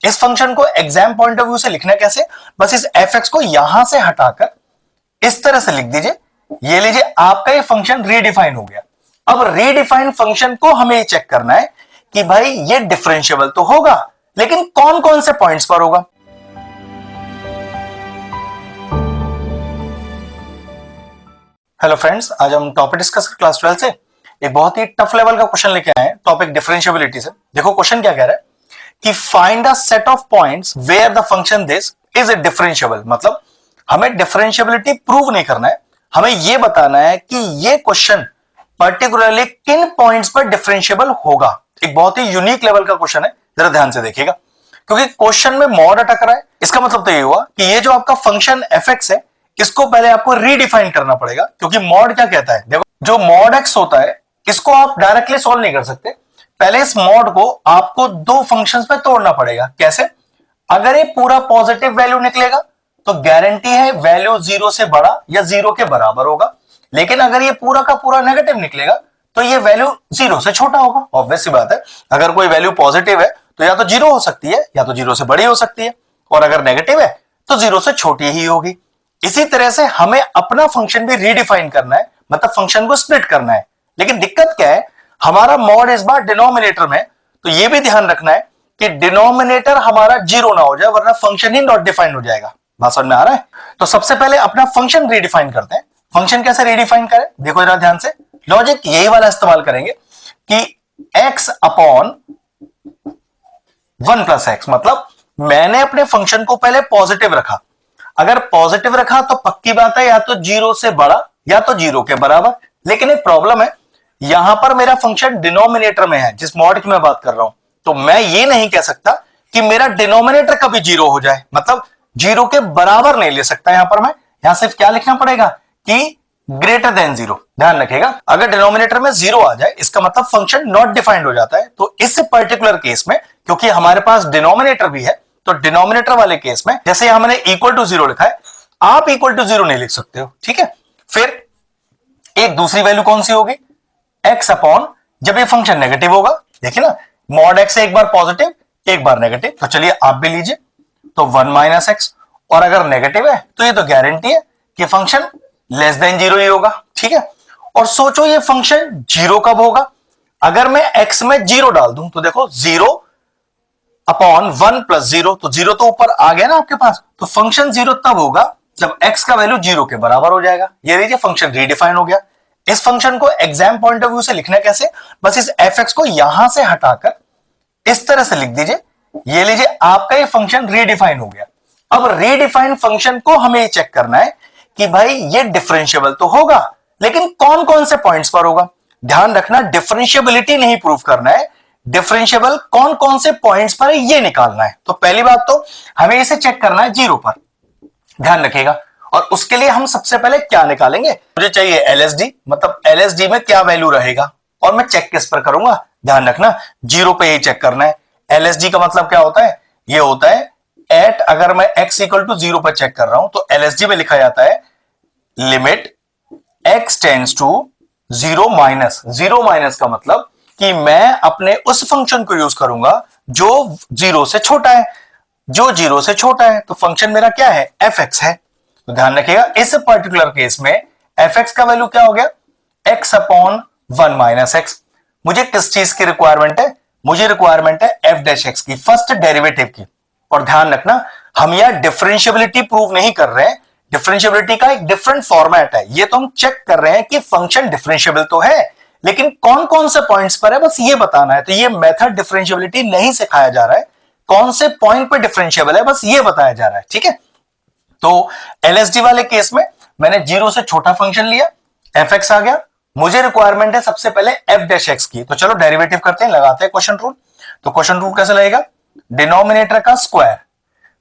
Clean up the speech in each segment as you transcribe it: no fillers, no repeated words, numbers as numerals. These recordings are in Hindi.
इस फंक्शन को एग्जाम पॉइंट ऑफ व्यू से लिखना कैसे, बस इस एफ एक्स को यहां से हटाकर इस तरह से लिख दीजिए। ये लीजिए आपका ये फंक्शन रीडिफाइन हो गया। अब रीडिफाइन फंक्शन को हमें ये चेक करना है कि भाई ये डिफरेंशिएबल तो होगा, लेकिन कौन कौन से पॉइंट्स पर होगा। हेलो फ्रेंड्स, आज हम टॉपिक डिस्कस कर क्लास 12 से एक बहुत ही टफ लेवल का क्वेश्चन लेके आए हैं टॉपिक डिफरेंशिएबिलिटी से। देखो क्वेश्चन क्या कह रहा है कि find a set of points where the function this is a differentiable. मतलब हमें डिफरेंशिएबिलिटी प्रूव नहीं करना है, हमें यह बताना है कि ये क्वेश्चन पर्टिकुलरली किन पॉइंट्स पर डिफरेंशिएबल होगा। एक बहुत ही यूनिक लेवल का क्वेश्चन है, जरा ध्यान से देखिएगा, क्योंकि क्वेश्चन में मॉड अटक रहा है। इसका मतलब तो ये हुआ कि ये जो आपका फंक्शन एफ एक्स है, इसको पहले आपको रीडिफाइन करना पड़ेगा, क्योंकि मॉड क्या कहता है, देखो जो मॉड एक्स होता है इसको आप डायरेक्टली सॉल्व नहीं कर सकते। पहले इस मॉड को आपको दो फंक्शंस में तोड़ना पड़ेगा। कैसे? अगर ये पूरा पॉजिटिव वैल्यू निकलेगा तो गारंटी है वैल्यू जीरो से बड़ा या जीरो के बराबर होगा, लेकिन अगर ये पूरा का पूरा नेगेटिव निकलेगा तो ये वैल्यू जीरो से छोटा होगा। ऑब्वियस सी बात है, अगर कोई वैल्यू पॉजिटिव है तो या तो जीरो हो सकती है या तो जीरो से बड़ी हो सकती है, और अगर नेगेटिव है तो जीरो से छोटी ही होगी। इसी तरह से हमें अपना फंक्शन भी रीडिफाइन करना है, मतलब फंक्शन को स्प्लिट करना है। लेकिन दिक्कत क्या है, हमारा मॉड इस बार डिनोमिनेटर में, तो यह भी ध्यान रखना है कि डिनोमिनेटर हमारा जीरो ना हो जाए, वरना फंक्शन ही नॉट डिफाइंड हो जाएगा। बात समझ में आ रहा है? तो सबसे पहले अपना फंक्शन रीडिफाइन करते हैं। फंक्शन कैसे रीडिफाइन करें, देखो जरा ध्यान से। लॉजिक यही वाला इस्तेमाल करेंगे कि x अपॉन 1 प्लस एक्स, मतलब मैंने अपने फंक्शन को पहले पॉजिटिव रखा। अगर पॉजिटिव रखा तो पक्की बात है या तो जीरो से बड़ा या तो जीरो के बराबर। लेकिन एक प्रॉब्लम है, यहां पर मेरा फंक्शन डिनोमिनेटर में है, जिस मॉड की मैं बात कर रहा हूं, तो मैं ये नहीं कह सकता कि मेरा डिनोमिनेटर कभी जीरो हो जाए, मतलब जीरो के बराबर नहीं ले सकता। यहां पर मैं यहां सिर्फ क्या लिखना पड़ेगा कि ग्रेटर देन जीरो। ध्यान रखिएगा, अगर डिनोमिनेटर में जीरो आ जाए इसका मतलब फंक्शन नॉट डिफाइंड हो जाता है। तो इस पर्टिकुलर केस में क्योंकि हमारे पास डिनोमिनेटर भी है, तो डिनोमिनेटर वाले केस में जैसे हमने इक्वल टू जीरो लिखा है, आप इक्वल टू जीरो नहीं लिख सकते हो, ठीक है। फिर एक दूसरी वैल्यू कौन सी होगी, एक्स अपॉन, जब ये फंक्शन नेगेटिव होगा, देखिए ना, मॉड एक्स एक बार पॉजिटिव एक बार नेगेटिव, तो चलिए आप भी लीजिए, तो 1 माइनस एक्स, और अगर नेगेटिव है तो ये तो गारंटी है कि फंक्शन लेस देन जीरो ही होगा, ठीक है। और सोचो ये फंक्शन जीरो कब होगा, अगर मैं एक्स में जीरो डाल दूं तो देखो जीरो अपॉन 1 प्लस जीरो, तो जीरो तो ऊपर आ गया ना आपके पास, तो फंक्शन जीरो तब होगा जब x का वैल्यू जीरो के बराबर हो जाएगा। ये लीजिए फंक्शन रीडिफाइन हो गया। इस फंक्शन को एग्जाम पॉइंट ऑफ व्यू से लिखना कैसे, बस इस एफ एक्स को यहां से हटाकर इस तरह से लिख दीजिए। ये लीजिए आपका ये फंक्शन रीडिफाइन हो गया। अब रीडिफाइन फंक्शन को हमें ये चेक करना है कि भाई ये डिफरेंशिएबल तो होगा, लेकिन कौन कौन से पॉइंट्स पर होगा। ध्यान रखना, डिफरेंशिएबिलिटी नहीं प्रूव करना है, डिफरेंशिएबल कौन कौन से पॉइंट्स पर ये निकालना है। तो पहली बात तो हमें इसे चेक करना है जीरो पर, ध्यान रखिएगा। और उसके लिए हम सबसे पहले क्या निकालेंगे, मुझे चाहिए एलएसडी, मतलब एलएसडी में क्या वैल्यू रहेगा, और मैं चेक किस पर करूंगा, ध्यान रखना जीरो पे ही चेक करना है। एलएसडी का मतलब क्या होता है, ये होता है एट, अगर मैं x इक्वल टू जीरो पर चेक कर रहा हूं तो एलएसडी में लिखा जाता है limit x tends to zero minus. Zero minus का मतलब कि मैं अपने उस फंक्शन को यूज करूंगा जो जीरो से छोटा है। जो जीरो से छोटा है तो फंक्शन मेरा क्या है, एफ एक्स है। तो ध्यान रखिएगा, इस पर्टिकुलर केस में एफ एक्स का वैल्यू क्या हो गया, एक्स अपॉन 1 माइनस एक्स। मुझे किस चीज की रिक्वायरमेंट है, मुझे रिक्वायरमेंट है एफ डैश एक्स की, फर्स्ट डेरिवेटिव की। और ध्यान रखना, हम यहां डिफरेंशिएबिलिटी प्रूव नहीं कर रहे हैं, डिफरेंशिएबिलिटी का एक डिफरेंट फॉर्मेट है। ये तो हम चेक कर रहे हैं कि फंक्शन डिफरेंशिएबल तो है, लेकिन कौन कौन से पॉइंट्स पर है, बस ये बताना है। तो ये मेथड डिफरेंशिएबिलिटी नहीं सिखाया जा रहा है, कौन से पॉइंट पे डिफरेंशिएबल है बस ये बताया जा रहा है, ठीक है। तो एलएसडी वाले केस में मैंने जीरो से छोटा फंक्शन लिया, एफ एक्स आ गया, मुझे रिक्वायरमेंट है सबसे पहले एफ डैश एक्स की। तो चलो डेरिवेटिव करते हैं, लगाते हैं क्वेश्चन रूल। तो क्वेश्चन रूल कैसे लगेगा, डिनोमिनेटर का स्क्वायर,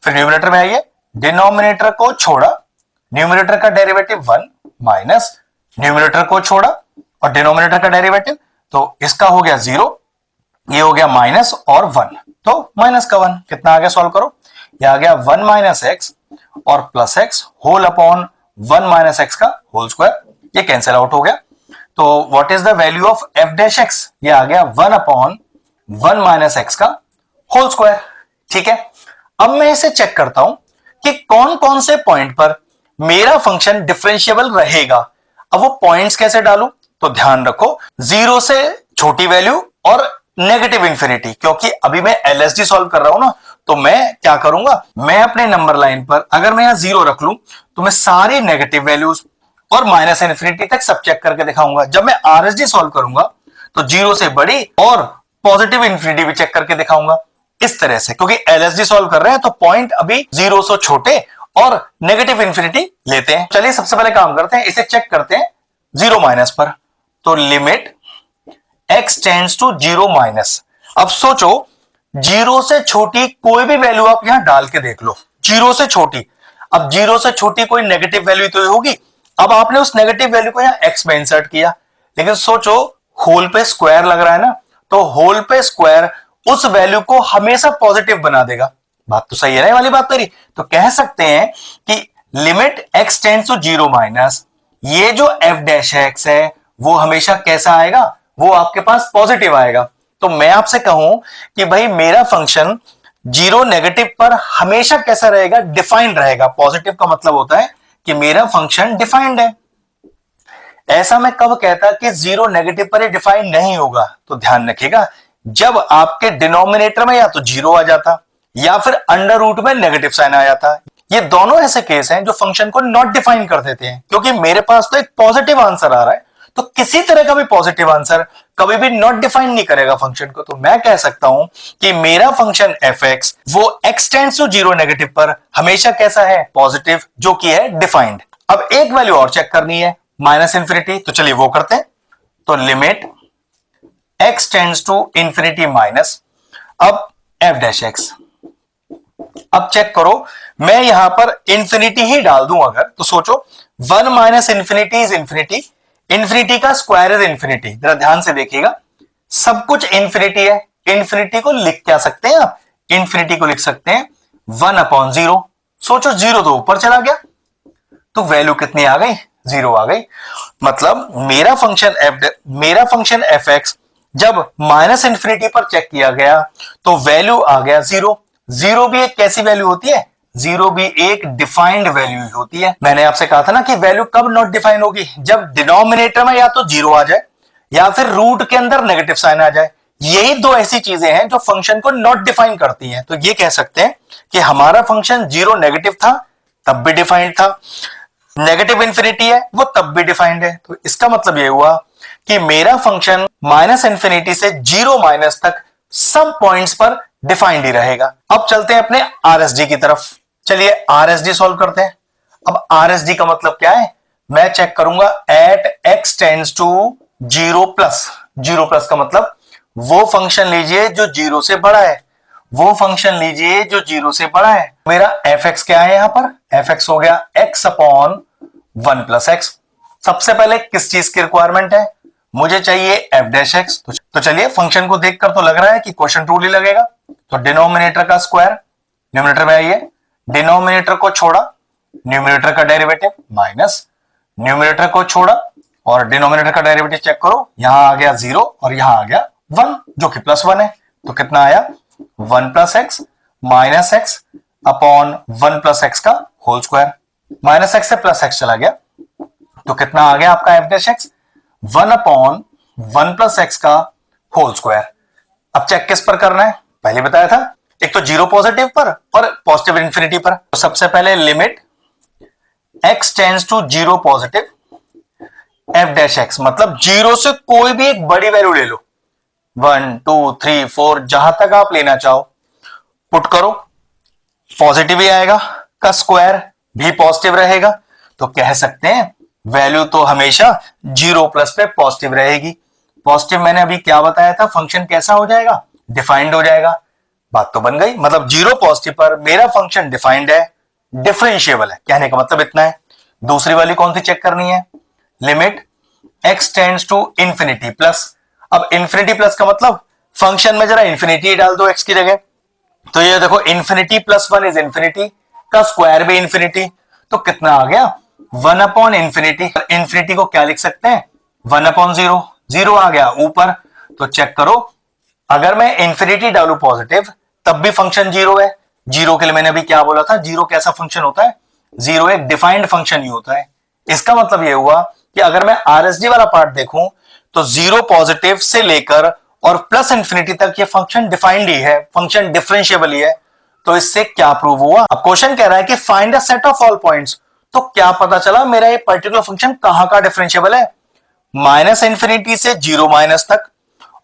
फिर न्यूमरेटर में आइए, डिनोमिनेटर को छोड़ा, न्यूमरेटर का डेरिवेटिव 1 माइनस न्यूमरेटर को छोड़ा और डिनोमिनेटर का डेरिवेटिव, तो इसका हो गया जीरो, ये हो गया माइनस और 1, तो माइनस का 1 कितना आ गया, सॉल्व करो, ये आ गया 1 माइनस एक्स और plus x whole upon 1 minus x का होल स्क्वायर, ये कैंसिल आउट हो गया। तो what is the value of f dash x, ये आ गया 1 अपॉन 1 माइनस एक्स का होल स्क्वायर। ठीक है, अब मैं इसे चेक करता हूं कि कौन कौन से पॉइंट पर मेरा फंक्शन डिफरेंशिएबल रहेगा। अब वो पॉइंट्स कैसे डालूं, तो ध्यान रखो 0 से छोटी वैल्यू और नेगेटिव इंफिनिटी, क्योंकि अभी मैं एलएसडी सॉल्व कर रहा हूं ना, तो मैं क्या करूंगा, मैं अपने नंबर लाइन पर अगर मैं यहां 0 रख लूं तो मैं सारी नेगेटिव वैल्यूज और माइनस इंफिनिटी तक सब चेक करके दिखाऊंगा। जब मैं आरएसडी सॉल्व करूंगा तो 0 से बड़ी और पॉजिटिव इंफिनिटी भी चेक करके दिखाऊंगा इस तरह से, क्योंकि एलएसडी सॉल्व कर रहे हैं तो पॉइंट अभी 0 से छोटे और नेगेटिव इंफिनिटी लेते हैं। चलिए सबसे पहले काम करते हैं, इसे चेक करते हैं 0 माइनस पर। तो limit x tends to 0 minus. अब सोचो 0 से छोटी कोई भी वैल्यू आप यहां डाल के देख लो, 0 से छोटी। अब 0 से छोटी कोई नेगेटिव वैल्यू तो होगी। अब आपने उस नेगेटिव वैल्यू को यहां x में इंसर्ट किया, लेकिन सोचो होल पे स्क्वायर लग रहा है ना, तो होल पे स्क्वायर उस वैल्यू को हमेशा पॉजिटिव बना देगा। बात तो सही है ना ये वाली बात मेरी। तो कह सकते हैं कि limit x tends to 0 minus, ये जो f डैश x है वो हमेशा कैसा आएगा, वो आपके पास पॉजिटिव आएगा। तो मैं आपसे कहूं कि भाई मेरा फंक्शन 0 नेगेटिव पर हमेशा कैसा रहेगा, डिफाइंड रहेगा। पॉजिटिव का मतलब होता है कि मेरा फंक्शन डिफाइंड है। ऐसा मैं कब कहता कि 0 नेगेटिव पर डिफाइन नहीं होगा, तो ध्यान रखिएगा जब आपके डिनोमिनेटर में या तो 0 आ जाता या फिर अंडर रूट में नेगेटिव साइन आ जाता। ये दोनों ऐसे केस हैं जो फंक्शन को नॉट डिफाइन कर देते हैं, क्योंकि मेरे पास तो एक पॉजिटिव आंसर आ रहा है, तो किसी तरह का भी पॉजिटिव आंसर कभी भी नॉट डिफाइन नहीं करेगा फंक्शन को। तो मैं कह सकता हूं कि मेरा फंक्शन fx वो x टेंड्स टू 0 नेगेटिव पर हमेशा कैसा है, पॉजिटिव, जो कि है डिफाइंड। अब एक वैल्यू और चेक करनी है, माइनस इंफिनिटी, तो चलिए वो करते हैं। तो limit x tends to infinity minus, अब f डैश x। अब चेक करो, मैं यहां पर इंफिनिटी ही डाल दूं अगर, तो सोचो 1 minus infinity is infinity, infinity का स्क्वायर इज इंफिनिटी। जरा ध्यान से देखिएगा, सब कुछ इंफिनिटी है। इंफिनिटी को लिख क्या सकते हैं आप, इंफिनिटी को लिख सकते हैं 1/0। सोचो 0 तो ऊपर चला गया, तो वैल्यू कितनी आ गई, 0 आ गई। मतलब मेरा फंक्शन fx जब माइनस इंफिनिटी पर चेक किया गया तो वैल्यू आ गया 0। 0 भी एक कैसी वैल्यू होती है, 0 भी एक डिफाइंड वैल्यू होती है। मैंने आपसे कहा था ना कि वैल्यू कब नॉट डिफाइन होगी, जब डिनोमिनेटर में या तो 0 आ जाए या फिर रूट के अंदर नेगेटिव साइन आ जाए। यही दो ऐसी चीजें हैं जो फंक्शन को नॉट डिफाइन करती हैं। तो ये कह सकते हैं कि हमारा फंक्शन 0 नेगेटिव था तब भी डिफाइंड था, नेगेटिव इंफिनिटी है वो तब भी डिफाइंड है। तो इसका मतलब ये हुआ कि मेरा फंक्शन माइनस इंफिनिटी से 0 माइनस तक सब पॉइंट्स पर डिफाइंड ही रहेगा। अब चलते हैं अपने आरएसडी की तरफ। चलिए आरएसडी सॉल्व करते हैं। अब आरएसडी का मतलब क्या है, मैं चेक करूंगा at x tends to 0 plus. 0 plus का मतलब वो फंक्शन लीजिए जो 0 से बड़ा है, वो फंक्शन लीजिए जो 0 से बड़ा है। मेरा fx क्या है, यहां पर fx हो गया x अपॉन 1 प्लस एक्स। सबसे पहले किस चीज की रिक्वायरमेंट है, मुझे चाहिए f डैश x। तो चलिए फंक्शन को देखकर तो लग रहा है कि क्वेश्चन रूल ही लगेगा। तो डिनोमिनेटर का स्क्वायर, न्यूमरेटर में आइए, डिनोमिनेटर को छोड़ा, न्यूमरेटर का डेरिवेटिव माइनस, न्यूमरेटर को छोड़ा और डिनोमिनेटर का डेरिवेटिव चेक करो, यहां आ गया 0 और यहां आ गया 1 जो कि +1 है। तो कितना आया, 1 plus x minus x upon 1 plus x का होल स्क्वायर। माइनस एक्स से प्लस एक्स चला गया तो कितना आ गया आपका f dash x, 1 upon 1 plus x का होल स्क्वायर। अब चेक किस पर करना है, पहले बताया था, एक तो 0 पॉजिटिव पर और पॉजिटिव इंफिनिटी पर। तो सबसे पहले limit x tends to 0 positive f dash x, मतलब 0 से कोई भी एक बड़ी वैल्यू ले लो, 1 2 3 4 जहां तक आप लेना चाहो, पुट करो, पॉजिटिव ही आएगा, का स्क्वायर भी पॉजिटिव रहेगा। तो कह सकते हैं वैल्यू तो हमेशा 0 प्लस पे पॉजिटिव रहेगी। पॉजिटिव मैंने अभी क्या बताया था, फंक्शन कैसा हो जाएगा, डिफाइंड हो जाएगा। बात तो बन गई, मतलब 0 पॉजिटिव पर मेरा फंक्शन डिफाइंड है, डिफरेंशिएबल है। कहने का मतलब इतना है। दूसरी वाली कौन सी चेक करनी है, limit x tends to infinity plus. अब इंफिनिटी प्लस का मतलब फंक्शन में जरा इंफिनिटी डाल दो x की जगह। तो ये देखो इंफिनिटी प्लस 1 इज इंफिनिटी, का स्क्वायर भी इंफिनिटी, तो कितना आ गया 1 अपॉन इंफिनिटी। इंफिनिटी को क्या लिख सकते हैं, 1 अपॉन 0 आ गया ऊपर। तो चेक करो, अगर मैं इंफिनिटी डालू पॉजिटिव तब भी फंक्शन जीरो है। जीरो के लिए मैंने अभी क्या बोला था, जीरो कैसा फंक्शन होता है, जीरो एक डिफाइंड फंक्शन ही होता है। इसका मतलब यह हुआ कि अगर मैं आरएसडी वाला पार्ट देखूं तो जीरो पॉजिटिव से लेकर और प्लस इंफिनिटी तक ये फंक्शन डिफाइंड ही है, फंक्शन डिफरेंशिएबल ही है। तो इससे क्या प्रूव हुआ, अब क्वेश्चन कह रहा है कि find a set of all points. तो क्या पता चला मेरा ये पर्टिकुलर फंक्शन कहां का डिफरेंशिएबल है, माइनस इंफिनिटी से जीरो माइनस तक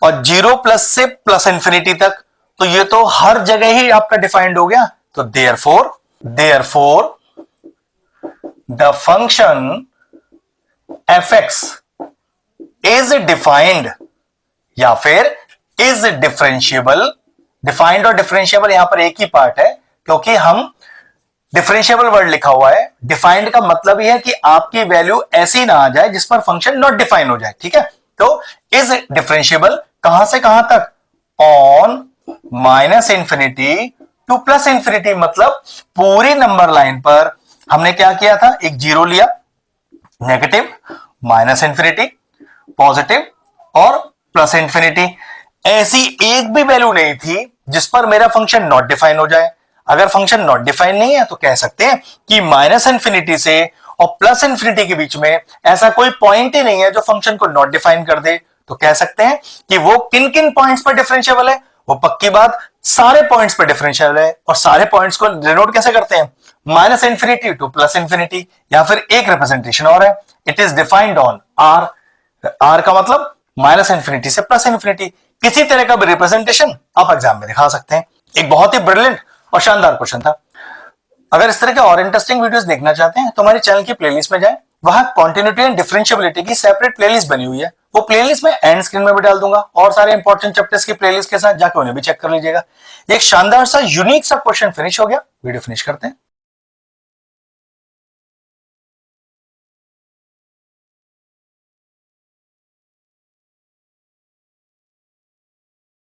और जीरो प्लस से प्लस इंफिनिटी तक। तो ये तो हर जगह ही आपका डिफाइंड हो गया। तो therefore the function F x is defined या फिर इज डिफरेंशिएबल। डिफाइंड और डिफरेंशिएबल यहां पर एक ही पार्ट है, क्योंकि हम डिफरेंशिएबल वर्ड लिखा हुआ है। डिफाइंड का मतलब यह है कि आपकी वैल्यू ऐसी ना आ जाए जिस पर फंक्शन नॉट डिफाइन हो जाए, ठीक है। तो इज डिफरेंशिएबल कहां से कहां तक, on minus infinity to plus infinity. मतलब पूरी नंबर लाइन पर हमने क्या किया था, एक जीरो लिया, नेगेटिव, माइनस इंफिनिटी, पॉजिटिव और प्लस इंफिनिटी। ऐसी एक भी वैल्यू नहीं थी जिस पर मेरा फंक्शन नॉट डिफाइन हो जाए। अगर फंक्शन नॉट डिफाइन नहीं है तो कह सकते हैं कि माइनस इंफिनिटी से और प्लस इंफिनिटी के बीच में ऐसा कोई पॉइंट ही नहीं है जो फंक्शन को नॉट डिफाइन कर दे। तो कह सकते हैं कि वो किन किन पॉइंट्स पर डिफरेंशिएबल है, वो पक्की बात सारे पॉइंट्स पर डिफरेंशिएबल है। और सारे पॉइंट्स को डिनोट कैसे करते हैं, minus infinity to plus infinity, या फिर एक रिप्रेजेंटेशन और है, it is defined on R. R का मतलब माइनस इंफिनिटी से प्लस इंफिनिटी। किसी तरह का भी रिप्रेजेंटेशन आप एग्जाम में दिखा सकते हैं। एक बहुत ही ब्रिलियंट और शानदार क्वेश्चन था। अगर इस तरह के और इंटरेस्टिंग वीडियोस देखना चाहते हैं तो हमारे चैनल की प्लेलिस्ट में जाएं, वहां कॉन्टिन्यूटी एंड डिफरेंशिएबिलिटी की सेपरेट प्लेलिस्ट बनी हुई है। वो प्लेलिस्ट मैं एंड स्क्रीन में भी डाल दूंगा और सारे इंपॉर्टेंट चैप्टर्स की प्लेलिस्ट के साथ जाकर उन्हें भी चेक कर लीजिएगा। एक शानदार सा यूनिक सा क्वेश्चन फिनिश हो गया। वीडियो फिनिश करते हैं।